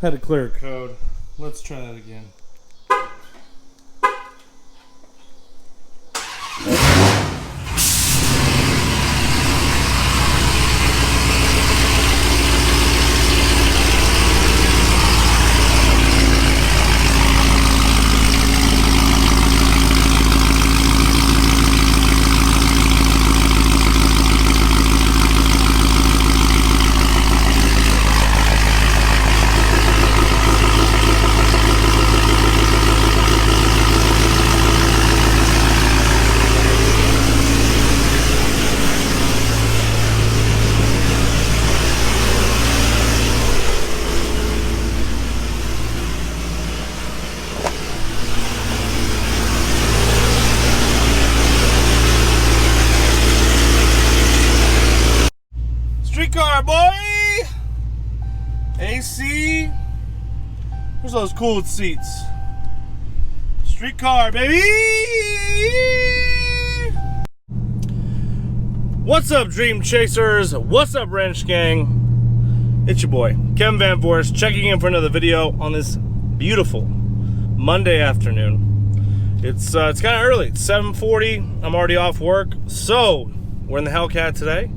Had to clear a code. Let's try that again. Streetcar boy! AC. Where's those cooled seats? Streetcar, baby! What's up, Dream Chasers? What's up, Wrench Gang? It's your boy, Kevin Van Voris, checking in for another video on this beautiful Monday afternoon. It's kind of early. It's 7:40. I'm already off work. So, we're in the Hellcat today.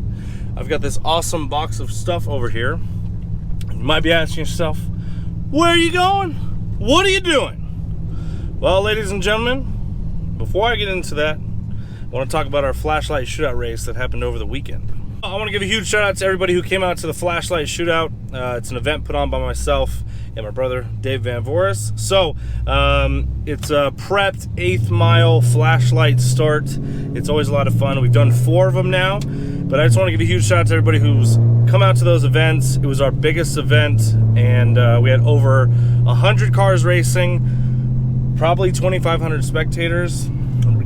I've got this awesome box of stuff over here. You might be asking yourself, where are you going? What are you doing? Well, ladies and gentlemen, before I get into that, I want to talk about our flashlight shootout race that happened over the weekend. I want to give a huge shout out to everybody who came out to the flashlight shootout. It's an event put on by myself and my brother, Dave Van Voris. So, it's a prepped 8th mile flashlight start. It's always a lot of fun. We've done 4 of them now, but I just want to give a huge shout out to everybody who's come out to those events. It was our biggest event, and we had over 100 cars racing, probably 2,500 spectators,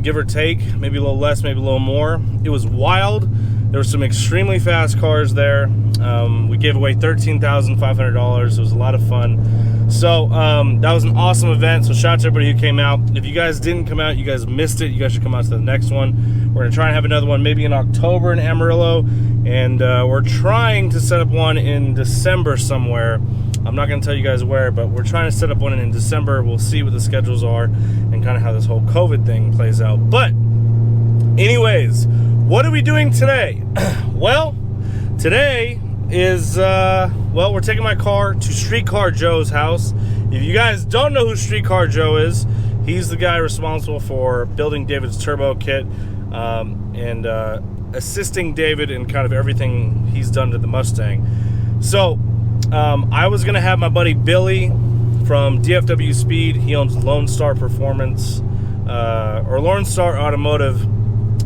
give or take, maybe a little less, maybe a little more. It was wild. There were some extremely fast cars there. We gave away $13,500. It was a lot of fun. So that was an awesome event. So shout out to everybody who came out. If you guys didn't come out, you guys missed it. You guys should come out to the next one. We're gonna try and have another one maybe in October in Amarillo, and we're trying to set up one in December somewhere. I'm not gonna tell you guys where, but we're trying to set up one in December. We'll see what the schedules are and kind of how this whole COVID thing plays out. But anyways, what are we doing today? Well, today is, well, we're taking my car to Streetcar Joe's house. If you guys don't know who Streetcar Joe is, he's the guy responsible for building David's turbo kit and assisting David in kind of everything he's done to the Mustang. So, I was going to have my buddy Billy from DFW Speed. He owns Lone Star Performance, or Lone Star Automotive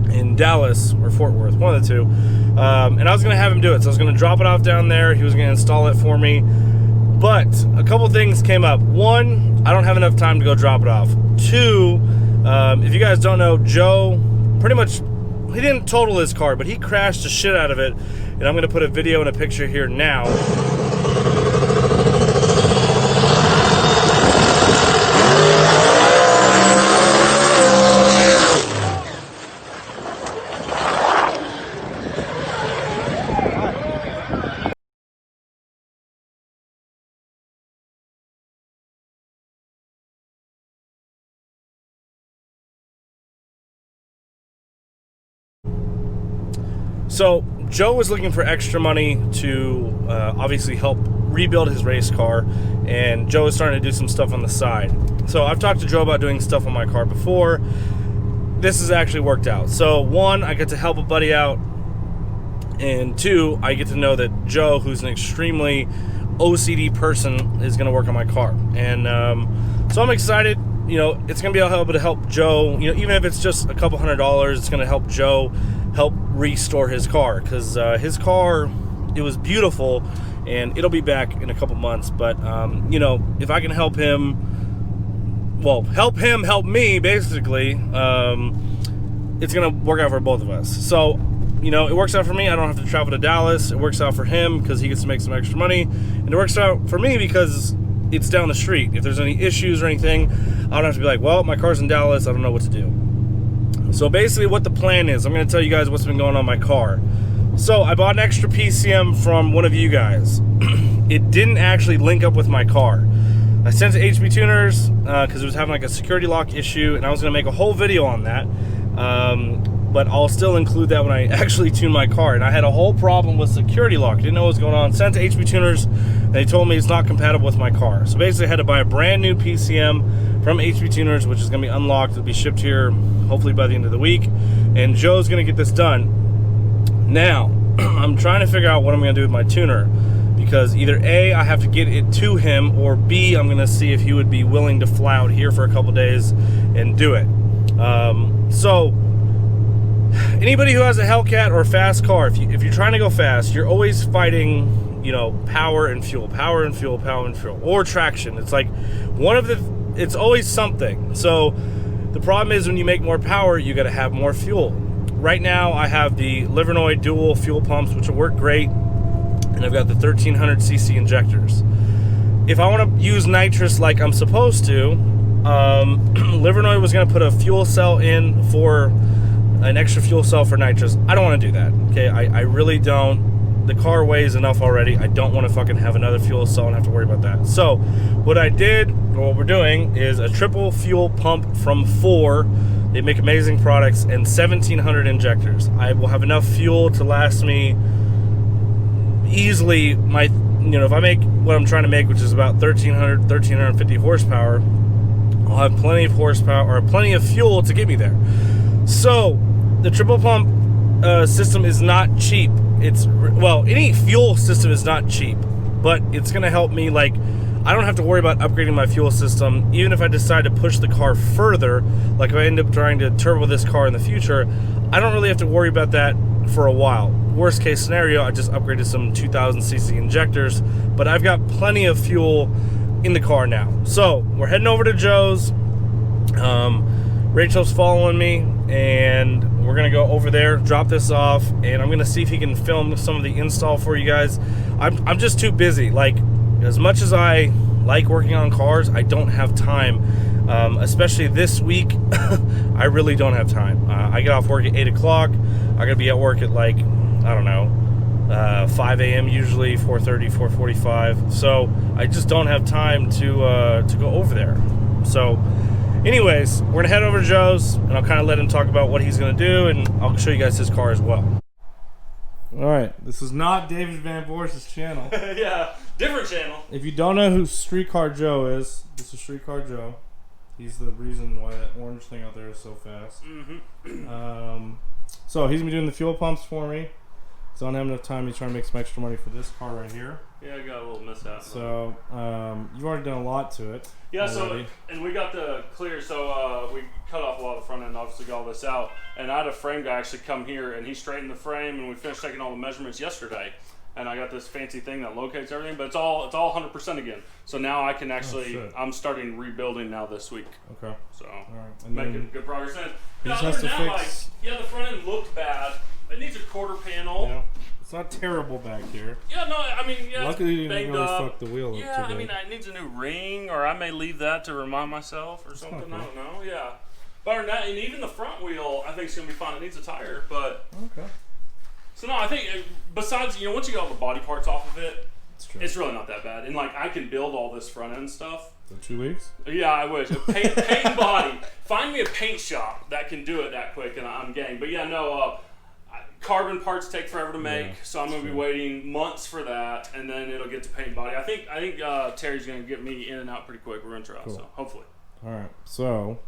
in Dallas or Fort Worth, one of the two. And I was going to have him do it. So I was going to drop it off down there. He was going to install it for me. But a couple things came up. One, I don't have enough time to go drop it off. Two, if you guys don't know, Joe pretty much, he didn't total his car, but he crashed the shit out of it. And I'm going to put a video and a picture here now. So Joe was looking for extra money to obviously help rebuild his race car, and Joe is starting to do some stuff on the side. So I've talked to Joe about doing stuff on my car before. This has actually worked out. So one, I get to help a buddy out, and two, I get to know that Joe, who's an extremely OCD person, is going to work on my car. And so I'm excited. You know, it's going to be able to help Joe, you know, even if it's just a couple $100, it's going to help Joe help restore his car, because his car, it was beautiful, and it'll be back in a couple months. But you know, if I can help him, well, help him help me, basically, it's gonna work out for both of us. So, you know, it works out for me. I don't have to travel to Dallas. It works out for him because he gets to make some extra money, and it works out for me because it's down the street. If there's any issues or anything, I don't have to be like, well, my car's in Dallas, I don't know what to do. So basically what the plan is, I'm going to tell you guys what's been going on in my car. So I bought an extra PCM from one of you guys. it didn't actually link up with my car. I sent it to HB Tuners because it was having like a security lock issue, and I was going to make a whole video on that. But I'll still include that when I actually tune my car. And I had a whole problem with security lock. Didn't know what was going on. Sent to HB Tuners. They told me it's not compatible with my car. So basically I had to buy a brand new PCM from HB Tuners, which is going to be unlocked. It'll be shipped here hopefully by the end of the week. And Joe's going to get this done. Now, I'm trying to figure out what I'm going to do with my tuner. Because either A, I have to get it to him, or B, I'm going to see if he would be willing to fly out here for a couple days and do it. So anybody who has a Hellcat or a fast car, if you're trying to go fast, you're always fighting, you know, power and fuel, or traction. It's like it's always something. So the problem is when you make more power, you got to have more fuel. Right now I have the Livernois dual fuel pumps, which will work great, and I've got the 1300cc injectors. If I want to use nitrous like I'm supposed to, Livernois was going to put a fuel cell in for an extra fuel cell for nitrous. I don't want to do that. Okay, I really don't. The car weighs enough already. I don't want to fucking have another fuel cell and have to worry about that. So what I did, or what we're doing, is a triple fuel pump from 4. They make amazing products, and 1700 injectors. I will have enough fuel to last me easily. If I make what I'm trying to make, which is about 1350 horsepower, I'll have plenty of horsepower, or plenty of fuel to get me there. So the triple pump system is not cheap. Any fuel system is not cheap, but it's going to help me. Like, I don't have to worry about upgrading my fuel system, even if I decide to push the car further. Like if I end up trying to turbo this car in the future, I don't really have to worry about that for a while. Worst case scenario, I just upgraded some 2000cc injectors, but I've got plenty of fuel in the car now. So we're heading over to Joe's. Rachel's following me, and we're gonna go over there, drop this off, and I'm gonna see if he can film some of the install for you guys. I'm just too busy. Like, as much as I like working on cars, I don't have time. Especially this week, I really don't have time. I get off work at 8 o'clock. I gotta be at work at, like, I don't know, 5 a.m. usually, 4:30, 4:45. So I just don't have time to go over there. So anyways, we're gonna head over to Joe's, and I'll kind of let him talk about what he's gonna do, and I'll show you guys his car as well. All right, this is not David Van Voris' channel. Yeah, different channel. If you don't know who Streetcar Joe is, this is Streetcar Joe. He's the reason why that orange thing out there is so fast. So he's gonna be doing the fuel pumps for me. So I don't have enough time. He's trying to make some extra money for this car right here. Yeah, I got a little mishap. So you've already done a lot to it. Yeah, already. and we got the clear, so we cut off a lot of the front end, obviously got all this out. And I had a frame guy actually come here, and he straightened the frame, and we finished taking all the measurements yesterday. And I got this fancy thing that locates everything, but it's all 100% again. So now I can actually, I'm starting rebuilding now this week. Okay. So right. making good progress. And he just has to fix. The front end looked bad. It needs a quarter panel. Yeah. It's not terrible back here. Yeah, no, I mean, yeah. Luckily, you didn't really fuck the wheel up too bad. I mean, it needs a new ring, or I may leave that to remind myself or something. I don't know. Yeah. But other than that, and even the front wheel, I think it's gonna be fine. It needs a tire, but okay. So no, I think besides, once you get all the body parts off of it, it's really not that bad. And like, I can build all this front end stuff. In 2 weeks? Yeah, I wish. Paint and body. Find me a paint shop that can do it that quick, and I'm game. But yeah, no. Carbon parts take forever to make, so I'm going to be waiting months for that, and then it'll get to paint and body. I think Terry's going to get me in and out pretty quick. We're going to try, so hopefully. All right. So,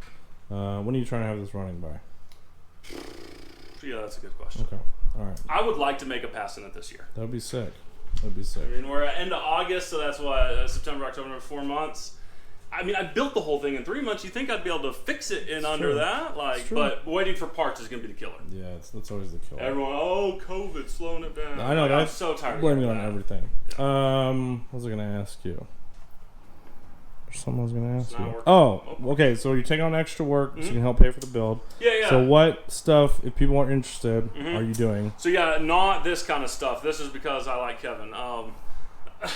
when are you trying to have this running by? Yeah, that's a good question. Okay. All right. I would like to make a pass in it this year. That would be sick. That would be sick. I mean, we're at end of August, so that's what, September, October, 4 months. I mean, I built the whole thing in 3 months. You think I'd be able to fix it in under that? Like, but waiting for parts is going to be the killer. Yeah, that's always the killer. Everyone, COVID's slowing it down. I know. I'm so tired. Blaming it on everything. Yeah. What was I going to ask you? There's something I was going to ask you. Oh, okay. So you're taking on extra work so you can help pay for the build. Yeah. So what stuff, if people aren't interested, are you doing? So yeah, not this kind of stuff. This is because I like Kevin.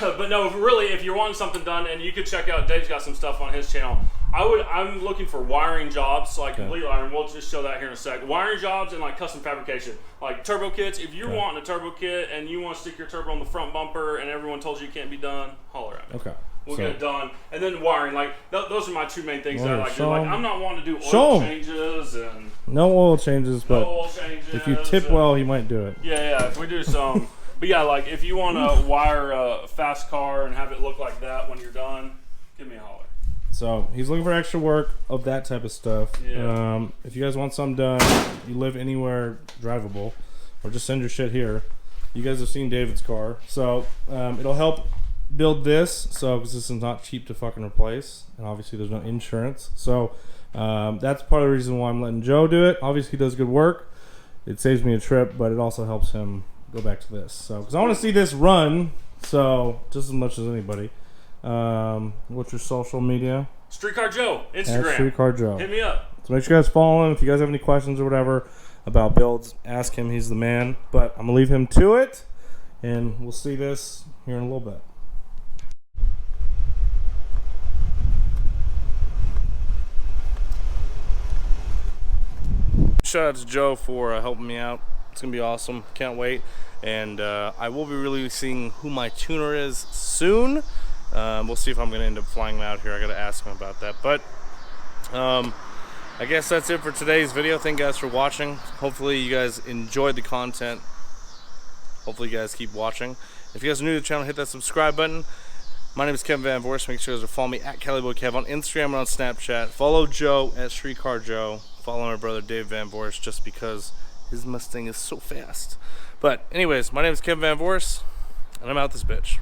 But no, really, if you're wanting something done, and you could check out, Dave's got some stuff on his channel. I'm looking for wiring jobs, like complete wiring. We'll just show that here in a sec. Wiring jobs and like custom fabrication, like turbo kits. If you're wanting a turbo kit and you want to stick your turbo on the front bumper and everyone told you it can't be done, holler at me. Okay. We'll get it done. And then wiring, like those are my two main things that I like to do. Like, I'm not wanting to do oil changes and no oil changes, but if you tip well, you might do it. Yeah, if we do some. But yeah, like if you want to wire a fast car and have it look like that when you're done, give me a holler. So he's looking for extra work of that type of stuff. Yeah. If you guys want something done, you live anywhere drivable, or just send your shit here. You guys have seen David's car, so it'll help build this. So because this is not cheap to fucking replace, and obviously there's no insurance. So that's part of the reason why I'm letting Joe do it. Obviously he does good work. It saves me a trip, but it also helps him go back to this. So because I want to see this run, so just as much as anybody. What's your social media? Streetcar Joe, Instagram. Streetcar Joe. Hit me up. So make sure you guys follow him. If you guys have any questions or whatever about builds, ask him. He's the man. But I'm gonna leave him to it, and we'll see this here in a little bit. Shout out to Joe for helping me out. It's gonna be awesome. Can't wait. And I will be releasing who my tuner is soon. We'll see if I'm going to end up flying him out here. I got to ask him about that. But I guess that's it for today's video. Thank you guys for watching. Hopefully you guys enjoyed the content. Hopefully you guys keep watching. If you guys are new to the channel, hit that subscribe button. My name is Kevin Van Voris. Make sure you guys are following me at CaliboKev on Instagram and on Snapchat. Follow Joe at Streetcar Joe. Follow my brother Dave Van Voris just because his Mustang is so fast. But anyways, my name is Kevin Van Voris, and I'm out this bitch.